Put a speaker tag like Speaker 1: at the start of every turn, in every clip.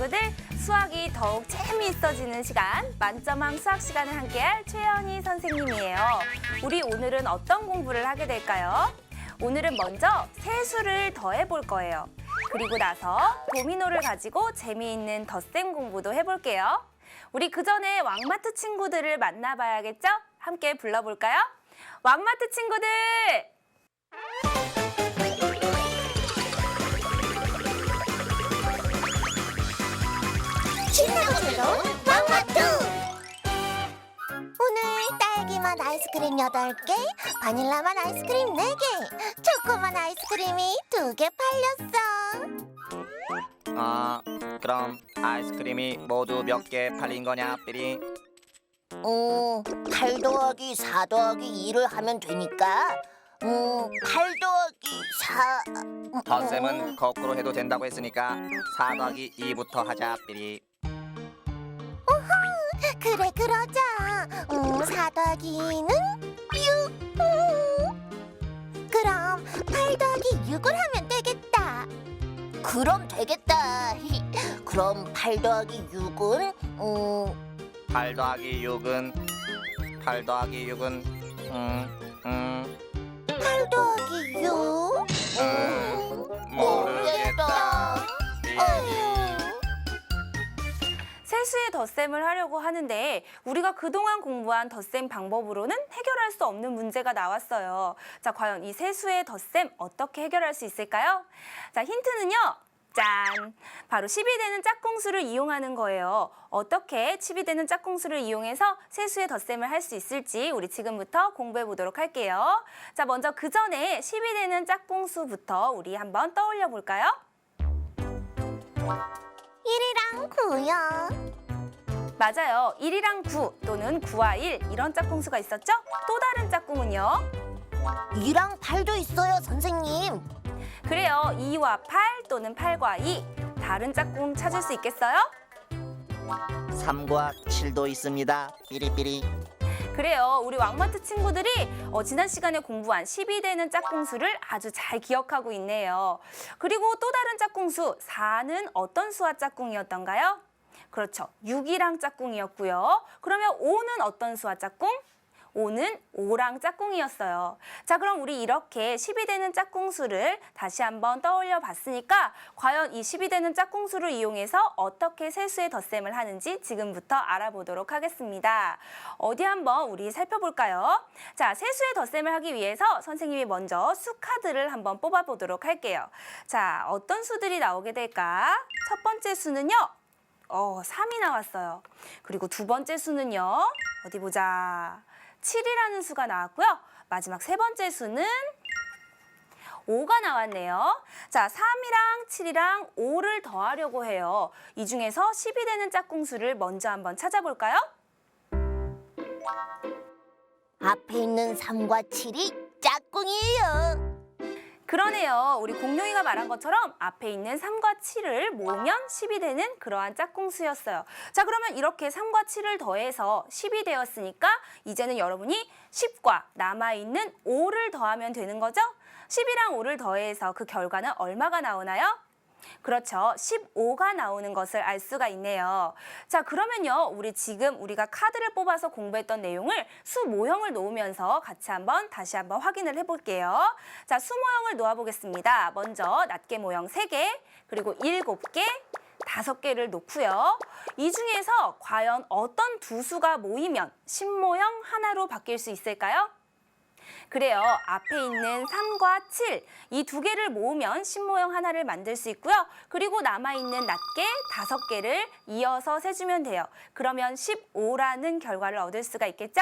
Speaker 1: 친구들, 수학이 더욱 재미있어지는 시간, 만점왕 수학 시간을 함께할 최연희 선생님이에요. 우리 오늘은 어떤 공부를 하게 될까요? 오늘은 먼저 세수를 더해볼 거예요. 그리고 나서 도미노를 가지고 재미있는 덧셈 공부도 해볼게요. 우리 그 전에 왕마트 친구들을 만나봐야겠죠? 함께 불러볼까요? 왕마트 친구들!
Speaker 2: 신나고 즐거운 왕마트! 오늘 딸기맛 아이스크림 8개, 바닐라맛 아이스크림 4개, 초코맛 아이스크림이 2개 팔렸어.
Speaker 3: 그럼 아이스크림이 모두 몇 개 팔린 거냐, 삐리?
Speaker 2: 8 더하기 4 더하기 2를 하면 되니까 8 더하기 4...
Speaker 3: 덧셈은 거꾸로 해도 된다고 했으니까 4 더하기 2부터 하자, 삐리.
Speaker 2: 그래, 그러자. 4 더하기 2는 6. 그럼 8 더하기 6을 하면 되겠다. 그럼 되겠다. 그럼 8 더하기 6은
Speaker 3: 8 더하기 6은 8 더하기 6은
Speaker 2: 8 더하기 6?
Speaker 3: 모르겠다.
Speaker 1: 세수의 덧셈을 하려고 하는데 우리가 그동안 공부한 덧셈 방법으로는 해결할 수 없는 문제가 나왔어요. 자, 과연 이 세수의 덧셈 어떻게 해결할 수 있을까요? 자, 힌트는요. 짠! 바로 10이 되는 짝꿍수를 이용하는 거예요. 어떻게 10이 되는 짝꿍수를 이용해서 세수의 덧셈을 할 수 있을지 우리 지금부터 공부해 보도록 할게요. 자, 먼저 그 전에 10이 되는 짝꿍수부터 우리 한번 떠올려 볼까요?
Speaker 2: 1이랑 9요.
Speaker 1: 맞아요. 1이랑 9 또는 9와 1 이런 짝꿍수가 있었죠? 또 다른 짝꿍은요?
Speaker 2: 2랑 8도 있어요, 선생님.
Speaker 1: 그래요. 2와 8 또는 8과 2 다른 짝꿍 찾을 수 있겠어요?
Speaker 3: 3과 7도 있습니다, 삐리삐리.
Speaker 1: 그래요. 우리 왕마트 친구들이 지난 시간에 공부한 10이 되는 짝꿍수를 아주 잘 기억하고 있네요. 그리고 또 다른 짝꿍수 4는 어떤 수와 짝꿍이었던가요? 그렇죠. 6이랑 짝꿍이었고요. 그러면 5는 어떤 수와 짝꿍? 5는 5랑 짝꿍이었어요. 자, 그럼 우리 이렇게 10이 되는 짝꿍수를 다시 한번 떠올려 봤으니까 과연 이 10이 되는 짝꿍수를 이용해서 어떻게 세수의 덧셈을 하는지 지금부터 알아보도록 하겠습니다. 어디 한번 우리 살펴볼까요? 자, 세수의 덧셈을 하기 위해서 선생님이 먼저 수카드를 한번 뽑아보도록 할게요. 자, 어떤 수들이 나오게 될까? 첫 번째 수는요. 3이 나왔어요. 그리고 두 번째 수는요. 어디 보자. 7이라는 수가 나왔고요. 마지막 세 번째 수는 5가 나왔네요. 자, 3이랑 7이랑 5를 더하려고 해요. 이 중에서 10이 되는 짝꿍수를 먼저 한번 찾아볼까요?
Speaker 2: 앞에 있는 3과 7이 짝꿍이에요.
Speaker 1: 그러네요. 우리 공룡이가 말한 것처럼 앞에 있는 3과 7을 모으면 10이 되는 그러한 짝꿍수였어요. 자, 그러면 이렇게 3과 7을 더해서 10이 되었으니까 이제는 여러분이 10과 남아있는 5를 더하면 되는 거죠? 10이랑 5를 더해서 그 결과는 얼마가 나오나요? 그렇죠. 15가 나오는 것을 알 수가 있네요. 자, 그러면요. 우리가 카드를 뽑아서 공부했던 내용을 수 모형을 놓으면서 같이 다시 한번 확인을 해볼게요. 자, 수 모형을 놓아보겠습니다. 먼저 낱개 모형 3개, 그리고 7개, 5개를 놓고요. 이 중에서 과연 어떤 두 수가 모이면 신모형 하나로 바뀔 수 있을까요? 그래요. 앞에 있는 3과 7, 이 두 개를 모으면 신모형 하나를 만들 수 있고요. 그리고 남아있는 낱개 5개를 이어서 세주면 돼요. 그러면 15라는 결과를 얻을 수가 있겠죠?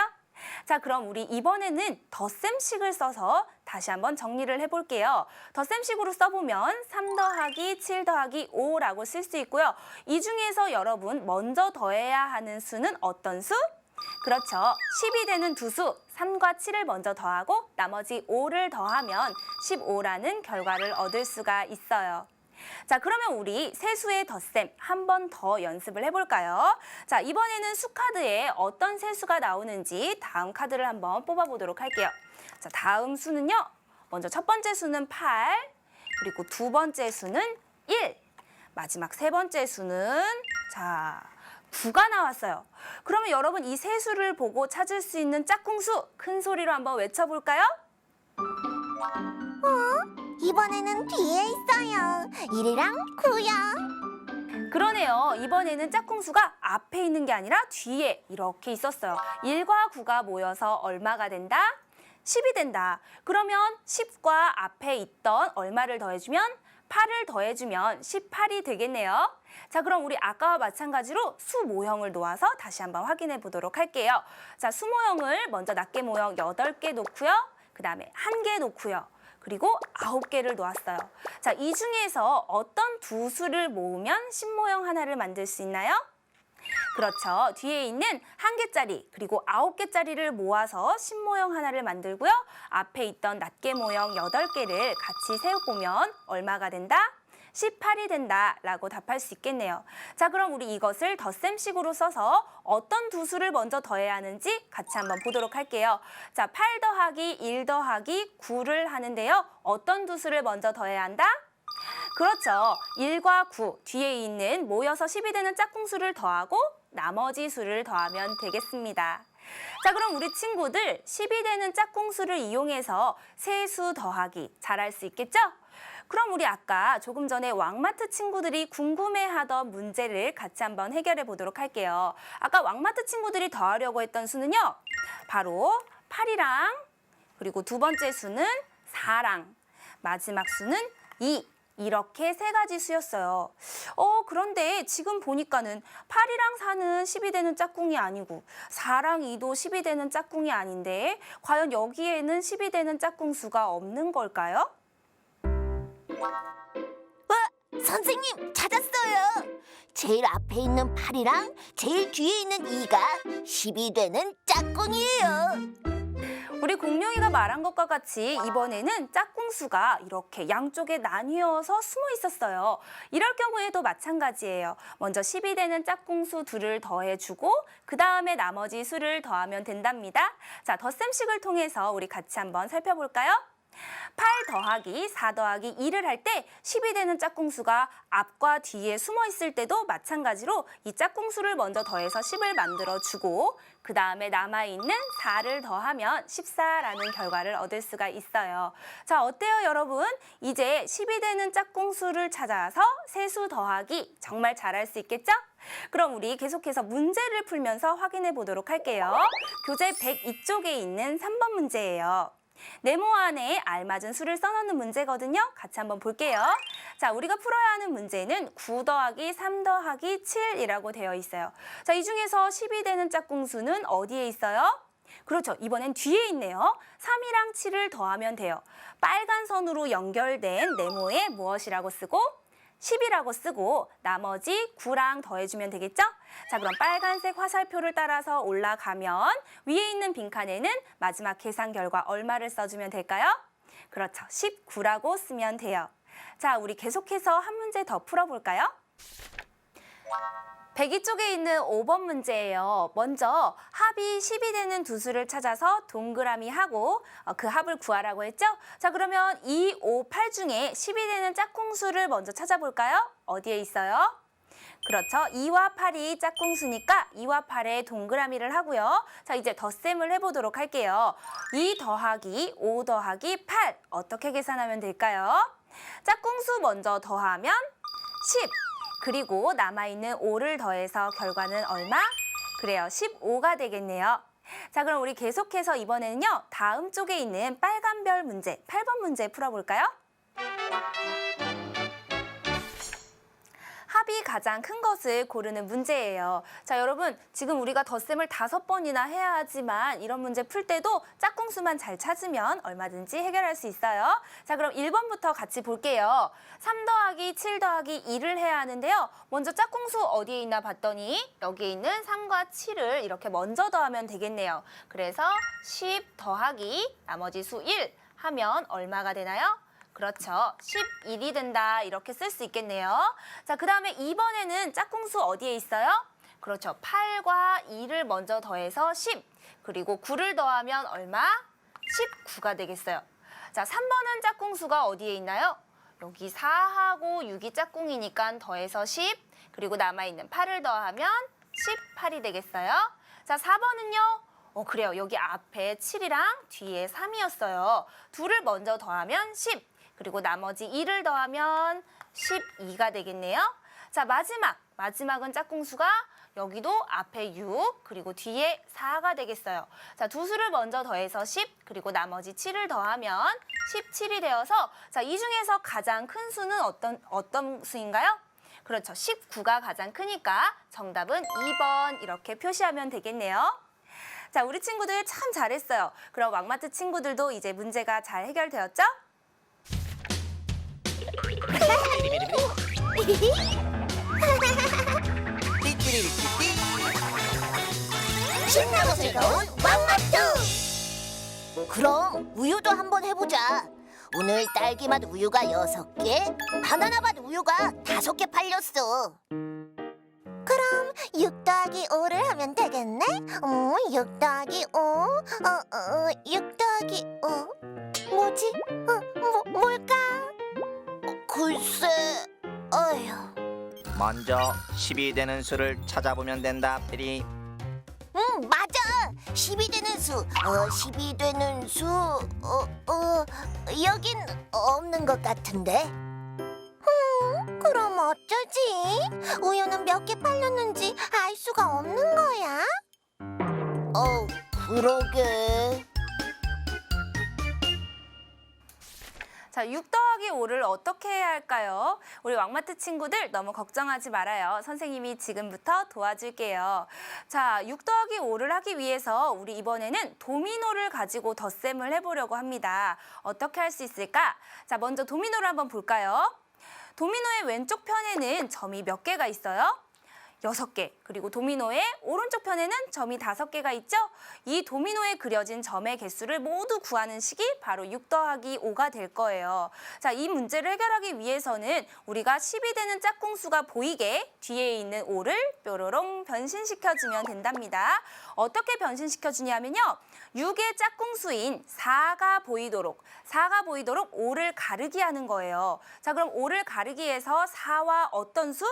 Speaker 1: 자, 그럼 우리 이번에는 덧셈식을 써서 다시 한번 정리를 해볼게요. 덧셈식으로 써보면 3 더하기 7 더하기 5라고 쓸 수 있고요. 이 중에서 여러분 먼저 더해야 하는 수는 어떤 수? 그렇죠. 10이 되는 두 수, 3과 7을 먼저 더하고 나머지 5를 더하면 15라는 결과를 얻을 수가 있어요. 자, 그러면 우리 세수의 덧셈 한 번 더 연습을 해볼까요? 자, 이번에는 수카드에 어떤 세수가 나오는지 다음 카드를 한번 뽑아보도록 할게요. 자, 다음 수는요. 먼저 첫 번째 수는 8, 그리고 두 번째 수는 1, 마지막 세 번째 수는 자 9가 나왔어요. 그러면 여러분 이 세 수를 보고 찾을 수 있는 짝꿍수 큰 소리로 한번 외쳐볼까요?
Speaker 2: 이번에는 뒤에 있어요. 1이랑 9요.
Speaker 1: 그러네요. 이번에는 짝꿍수가 앞에 있는 게 아니라 뒤에 이렇게 있었어요. 1과 9가 모여서 얼마가 된다? 10이 된다. 그러면 10과 앞에 있던 얼마를 더해주면 8을 더해주면 18이 되겠네요. 자, 그럼 우리 아까와 마찬가지로 수 모형을 놓아서 다시 한번 확인해 보도록 할게요. 자, 수 모형을 먼저 낱개 모형 8개 놓고요. 그 다음에 1개 놓고요. 그리고 9개를 놓았어요. 자, 이 중에서 어떤 두 수를 모으면 신모형 하나를 만들 수 있나요? 그렇죠. 뒤에 있는 1개짜리 그리고 9개짜리를 모아서 신모형 하나를 만들고요. 앞에 있던 낱개 모형 8개를 같이 세어보면 얼마가 된다? 18이 된다라고 답할 수 있겠네요. 자, 그럼 우리 이것을 덧셈식으로 써서 어떤 두 수를 먼저 더해야 하는지 같이 한번 보도록 할게요. 자, 8 더하기 1 더하기 9를 하는데요. 어떤 두 수를 먼저 더해야 한다? 그렇죠. 1과 9 뒤에 있는 모여서 10이 되는 짝꿍수를 더하고 나머지 수를 더하면 되겠습니다. 자, 그럼 우리 친구들 10이 되는 짝꿍수를 이용해서 세수 더하기 잘할 수 있겠죠? 그럼 우리 아까 조금 전에 왕마트 친구들이 궁금해하던 문제를 같이 한번 해결해 보도록 할게요. 아까 왕마트 친구들이 더하려고 했던 수는요. 바로 8이랑 그리고 두 번째 수는 4랑 마지막 수는 2. 이렇게 세 가지 수였어요. 그런데 지금 보니까는 8이랑 4는 10이 되는 짝꿍이 아니고 4랑 2도 10이 되는 짝꿍이 아닌데 과연 여기에는 10이 되는 짝꿍 수가 없는 걸까요?
Speaker 2: 선생님, 찾았어요. 제일 앞에 있는 8이랑 제일 뒤에 있는 2가 10이 되는 짝꿍이에요.
Speaker 1: 우리 공룡이가 말한 것과 같이 이번에는 짝꿍수가 이렇게 양쪽에 나뉘어서 숨어 있었어요. 이럴 경우에도 마찬가지예요. 먼저 10이 되는 짝꿍수 둘을 더해주고 그 다음에 나머지 수를 더하면 된답니다. 자, 덧셈식을 통해서 우리 같이 한번 살펴볼까요? 8 더하기 4 더하기 2를 할 때 10이 되는 짝꿍수가 앞과 뒤에 숨어 있을 때도 마찬가지로 이 짝꿍수를 먼저 더해서 10을 만들어주고 그 다음에 남아있는 4를 더하면 14라는 결과를 얻을 수가 있어요. 자, 어때요 여러분? 이제 10이 되는 짝꿍수를 찾아서 세수 더하기 정말 잘할 수 있겠죠? 그럼 우리 계속해서 문제를 풀면서 확인해 보도록 할게요. 교재 102쪽에 있는 3번 문제예요. 네모 안에 알맞은 수를 써놓는 문제거든요. 같이 한번 볼게요. 자, 우리가 풀어야 하는 문제는 9 더하기 3 더하기 7이라고 되어 있어요. 자, 이 중에서 10이 되는 짝꿍수는 어디에 있어요? 그렇죠. 이번엔 뒤에 있네요. 3이랑 7을 더하면 돼요. 빨간 선으로 연결된 네모에 무엇이라고 쓰고? 10이라고 쓰고 나머지 9랑 더해주면 되겠죠? 자, 그럼 빨간색 화살표를 따라서 올라가면 위에 있는 빈칸에는 마지막 계산 결과 얼마를 써주면 될까요? 그렇죠. 19라고 쓰면 돼요. 자, 우리 계속해서 한 문제 더 풀어볼까요? 102쪽에 있는 5번 문제예요. 먼저 합이 10이 되는 두 수를 찾아서 동그라미 하고 그 합을 구하라고 했죠? 자, 그러면 2, 5, 8 중에 10이 되는 짝꿍수를 먼저 찾아볼까요? 어디에 있어요? 그렇죠. 2와 8이 짝꿍수니까 2와 8에 동그라미를 하고요. 자, 이제 덧셈을 해보도록 할게요. 2 더하기 5 더하기 8 어떻게 계산하면 될까요? 짝꿍수 먼저 더하면 10. 그리고 남아있는 5를 더해서 결과는 얼마? 그래요, 15가 되겠네요. 자, 그럼 우리 계속해서 이번에는요. 다음 쪽에 있는 빨간 별 문제, 8번 문제 풀어볼까요? 합이 가장 큰 것을 고르는 문제예요. 자, 여러분 지금 우리가 덧셈을 5번이나 해야 하지만 이런 문제 풀 때도 짝꿍수만 잘 찾으면 얼마든지 해결할 수 있어요. 자, 그럼 1번부터 같이 볼게요. 3 더하기 7 더하기 2를 해야 하는데요. 먼저 짝꿍수 어디에 있나 봤더니 여기에 있는 3과 7을 이렇게 먼저 더하면 되겠네요. 그래서 10 더하기 나머지 수 1 하면 얼마가 되나요? 그렇죠. 11이 된다 이렇게 쓸 수 있겠네요. 자, 그 다음에 2번에는 짝꿍수 어디에 있어요? 그렇죠. 8과 2를 먼저 더해서 10 그리고 9를 더하면 얼마? 19가 되겠어요. 자, 3번은 짝꿍수가 어디에 있나요? 여기 4하고 6이 짝꿍이니까 더해서 10, 그리고 남아있는 8을 더하면 18이 되겠어요. 자, 4번은요. 그래요. 여기 앞에 7이랑 뒤에 3이었어요. 둘을 먼저 더하면 10, 그리고 나머지 2를 더하면 12가 되겠네요. 자, 마지막은 짝꿍수가 여기도 앞에 6, 그리고 뒤에 4가 되겠어요. 자, 두 수를 먼저 더해서 10, 그리고 나머지 7을 더하면 17이 되어서 자, 이 중에서 가장 큰 수는 어떤 수인가요? 그렇죠. 19가 가장 크니까 정답은 2번 이렇게 표시하면 되겠네요. 자, 우리 친구들 참 잘했어요. 그럼 왕마트 친구들도 이제 문제가 잘 해결되었죠?
Speaker 2: 신나고 즐거운 왕마트! 그럼 우유도 한번 해보자. 오늘 딸기맛 우유가 6개, 바나나맛 우유가 5개 팔렸어. 그럼 6 더하기 5를 하면 되겠네? 6 더하기 5? 6 더하기 5? 뭐지? 뭘까? 글쎄, 어휴.
Speaker 3: 먼저 10이 되는 수를 찾아보면 된다, 피리.
Speaker 2: 맞아. 10이 되는 수. 10이 되는 수. 여긴 없는 것 같은데. 그럼 어쩌지? 우유는 몇 개 팔렸는지 알 수가 없는 거야? 그러게.
Speaker 1: 자, 6 더하기 5를 어떻게 해야 할까요? 우리 왕마트 친구들 너무 걱정하지 말아요. 선생님이 지금부터 도와줄게요. 자, 6 더하기 5를 하기 위해서 우리 이번에는 도미노를 가지고 덧셈을 해보려고 합니다. 어떻게 할 수 있을까? 자, 먼저 도미노를 한번 볼까요? 도미노의 왼쪽 편에는 점이 몇 개가 있어요? 6개. 그리고 도미노의 오른쪽 편에는 점이 5개가 있죠? 이 도미노에 그려진 점의 개수를 모두 구하는 식이 바로 6 더하기 5가 될 거예요. 자, 이 문제를 해결하기 위해서는 우리가 10이 되는 짝꿍수가 보이게 뒤에 있는 5를 뾰로롱 변신시켜주면 된답니다. 어떻게 변신시켜주냐면요. 6의 짝꿍수인 4가 보이도록 5를 가르기 하는 거예요. 자, 그럼 5를 가르기 위해서 4와 어떤 수?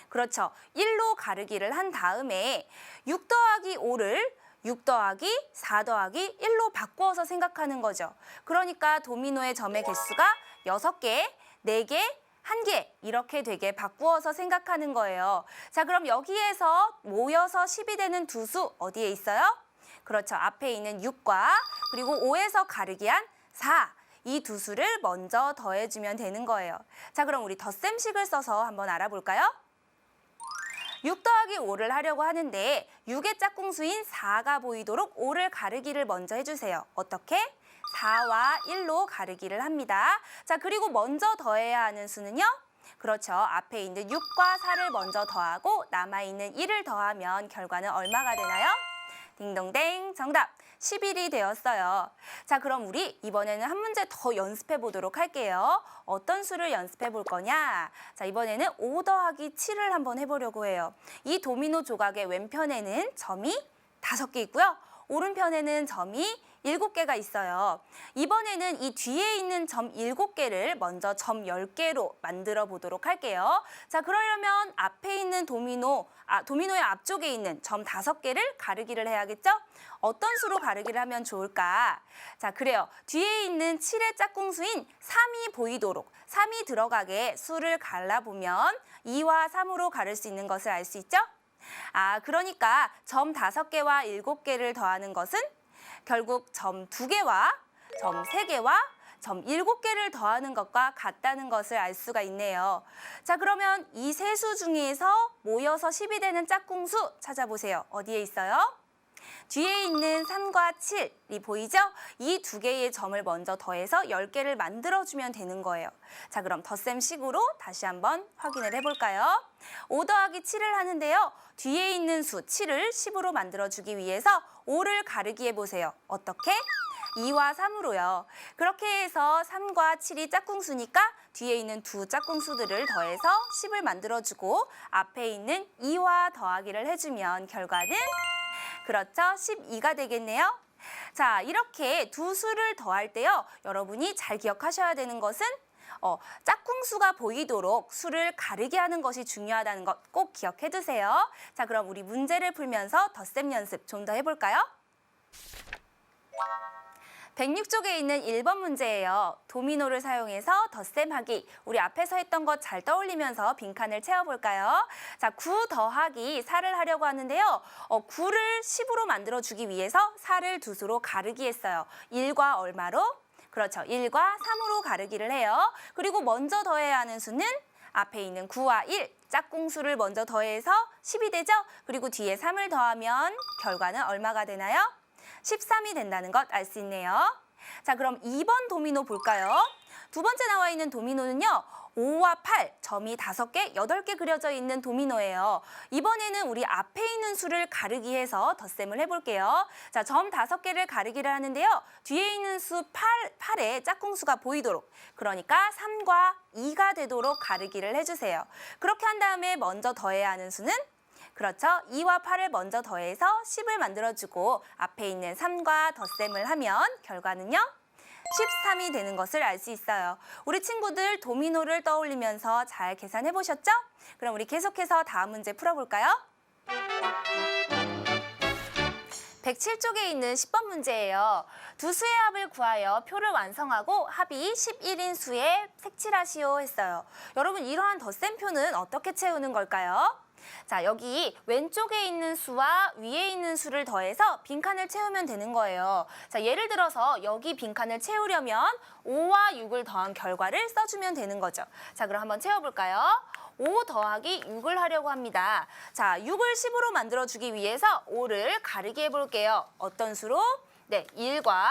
Speaker 1: 그렇죠. 1로 가르기를 한 다음에 6 더하기 5를 6 더하기 4 더하기 1로 바꾸어서 생각하는 거죠. 그러니까 도미노의 점의 개수가 6개, 4개, 1개 이렇게 되게 바꾸어서 생각하는 거예요. 자, 그럼 여기에서 모여서 10이 되는 두 수 어디에 있어요? 그렇죠. 앞에 있는 6과 그리고 5에서 가르기 한 4. 이 두 수를 먼저 더해주면 되는 거예요. 자, 그럼 우리 덧셈식을 써서 한번 알아볼까요? 6 더하기 5를 하려고 하는데 6의 짝꿍수인 4가 보이도록 5를 가르기를 먼저 해주세요. 어떻게? 4와 1로 가르기를 합니다. 자, 그리고 먼저 더해야 하는 수는요? 그렇죠. 앞에 있는 6과 4를 먼저 더하고 남아있는 1을 더하면 결과는 얼마가 되나요? 딩동댕, 정답 11이 되었어요. 자, 그럼 우리 이번에는 한 문제 더 연습해 보도록 할게요. 어떤 수를 연습해 볼 거냐? 자, 이번에는 5 더하기 7을 한번 해보려고 해요. 이 도미노 조각의 왼편에는 점이 5개 있고요. 오른편에는 점이 7개가 있어요. 이번에는 이 뒤에 있는 점 7개를 먼저 점 10개로 만들어 보도록 할게요. 자, 그러려면 앞에 있는 도미노의 앞쪽에 있는 점 5개를 가르기를 해야겠죠? 어떤 수로 가르기를 하면 좋을까? 자, 그래요. 뒤에 있는 7의 짝꿍수인 3이 보이도록 3이 들어가게 수를 갈라보면 2와 3으로 가를 수 있는 것을 알 수 있죠? 그러니까 점 5개와 7개를 더하는 것은 결국 점 2개와 점 3개와 점 7개를 더하는 것과 같다는 것을 알 수가 있네요. 자, 그러면 이 세 수 중에서 모여서 10이 되는 짝꿍수 찾아보세요. 어디에 있어요? 뒤에 있는 3과 7이 보이죠? 이 두 개의 점을 먼저 더해서 10개를 만들어주면 되는 거예요. 자, 그럼 덧셈식으로 다시 한번 확인을 해볼까요? 5 더하기 7을 하는데요. 뒤에 있는 수 7을 10으로 만들어주기 위해서 5를 가르기 해보세요. 어떻게? 2와 3으로요. 그렇게 해서 3과 7이 짝꿍수니까 뒤에 있는 두 짝꿍수들을 더해서 10을 만들어주고 앞에 있는 2와 더하기를 해주면 결과는 그렇죠. 12가 되겠네요. 자, 이렇게 두 수를 더할 때요. 여러분이 잘 기억하셔야 되는 것은 짝꿍수가 보이도록 수를 가르게 하는 것이 중요하다는 것 꼭 기억해 두세요. 자, 그럼 우리 문제를 풀면서 덧셈 연습 좀 더 해볼까요? 106쪽에 있는 1번 문제예요. 도미노를 사용해서 덧셈하기. 우리 앞에서 했던 것 잘 떠올리면서 빈칸을 채워볼까요? 자, 9 더하기 4를 하려고 하는데요. 9를 10으로 만들어주기 위해서 4를 두 수로 가르기 했어요. 1과 얼마로? 그렇죠. 1과 3으로 가르기를 해요. 그리고 먼저 더해야 하는 수는 앞에 있는 9와 1, 짝꿍수를 먼저 더해서 10이 되죠? 그리고 뒤에 3을 더하면 결과는 얼마가 되나요? 13이 된다는 것 알 수 있네요. 자, 그럼 2번 도미노 볼까요? 두 번째 나와 있는 도미노는요. 5와 8, 점이 5개, 8개 그려져 있는 도미노예요. 이번에는 우리 앞에 있는 수를 가르기 해서 덧셈을 해볼게요. 자, 점 5개를 가르기를 하는데요. 뒤에 있는 수 8에 짝꿍수가 보이도록, 그러니까 3과 2가 되도록 가르기를 해주세요. 그렇게 한 다음에 먼저 더해야 하는 수는 그렇죠. 2와 8을 먼저 더해서 10을 만들어주고 앞에 있는 3과 덧셈을 하면 결과는요. 13이 되는 것을 알 수 있어요. 우리 친구들 도미노를 떠올리면서 잘 계산해 보셨죠? 그럼 우리 계속해서 다음 문제 풀어볼까요? 107쪽에 있는 10번 문제예요. 두 수의 합을 구하여 표를 완성하고 합이 11인 수에 색칠하시오 했어요. 여러분, 이러한 덧셈표는 어떻게 채우는 걸까요? 자, 여기 왼쪽에 있는 수와 위에 있는 수를 더해서 빈칸을 채우면 되는 거예요. 자, 예를 들어서 여기 빈칸을 채우려면 5와 6을 더한 결과를 써주면 되는 거죠. 자, 그럼 한번 채워볼까요? 5 더하기 6을 하려고 합니다. 자, 6을 10으로 만들어주기 위해서 5를 가르기 해볼게요. 어떤 수로? 네, 1과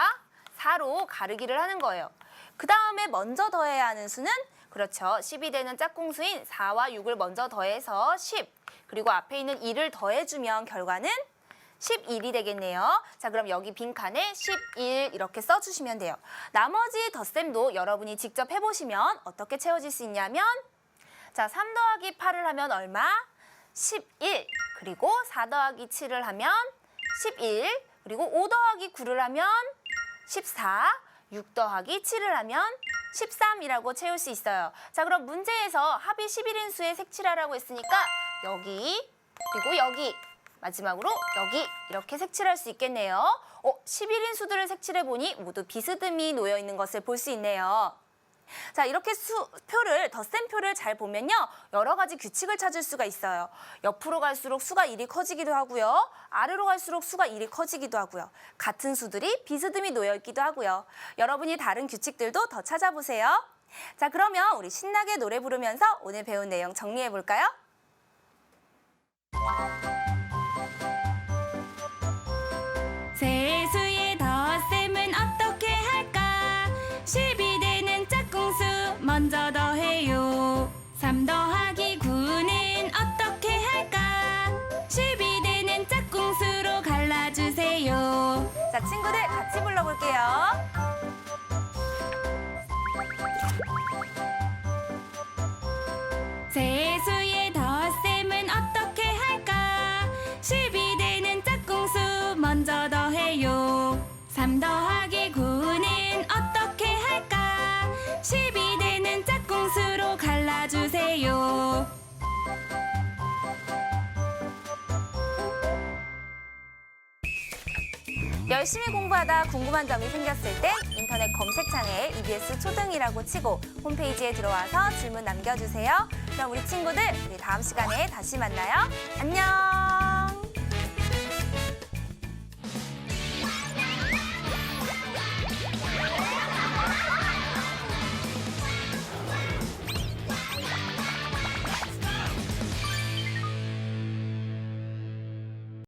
Speaker 1: 4로 가르기를 하는 거예요. 그 다음에 먼저 더해야 하는 수는 그렇죠. 10이 되는 짝꿍수인 4와 6을 먼저 더해서 10. 그리고 앞에 있는 2를 더해주면 결과는 11이 되겠네요. 자, 그럼 여기 빈칸에 11 이렇게 써주시면 돼요. 나머지 덧셈도 여러분이 직접 해보시면 어떻게 채워질 수 있냐면 자, 3 더하기 8을 하면 얼마? 11. 그리고 4 더하기 7을 하면 11. 그리고 5 더하기 9를 하면 14. 6 더하기 7을 하면 13이라고 채울 수 있어요. 자, 그럼 문제에서 합이 11인 수에 색칠하라고 했으니까 여기, 그리고 여기, 마지막으로 여기 이렇게 색칠할 수 있겠네요. 11인 수들을 색칠해보니 모두 비스듬히 놓여 있는 것을 볼 수 있네요. 자, 이렇게 덧셈표를 잘 보면요. 여러 가지 규칙을 찾을 수가 있어요. 옆으로 갈수록 수가 1이 커지기도 하고요. 아래로 갈수록 수가 1이 커지기도 하고요. 같은 수들이 비스듬히 놓여 있기도 하고요. 여러분이 다른 규칙들도 더 찾아보세요. 자, 그러면 우리 신나게 노래 부르면서 오늘 배운 내용 정리해 볼까요?
Speaker 4: 세수의 덧셈은 어떻게 할까? 10이 되는 짝꿍수 먼저 더해요. 3 더하기 9는 어떻게 할까? 10이 되는 짝꿍수로 갈라주세요.
Speaker 1: 자, 친구들 같이 불러볼게요.
Speaker 4: 세수의 덧셈은 어떻게 할까? 10이 되는 짝꿍수 먼저 더해요. 3 더하기 9는 어떻게 할까? 10이 되는 짝꿍수로 갈라주세요.
Speaker 1: 열심히 공부하다 궁금한 점이 생겼을 때 인터넷 검색창에 EBS 초등이라고 치고 홈페이지에 들어와서 질문 남겨주세요. 그럼 우리 친구들, 우리 다음 시간에 다시 만나요. 안녕!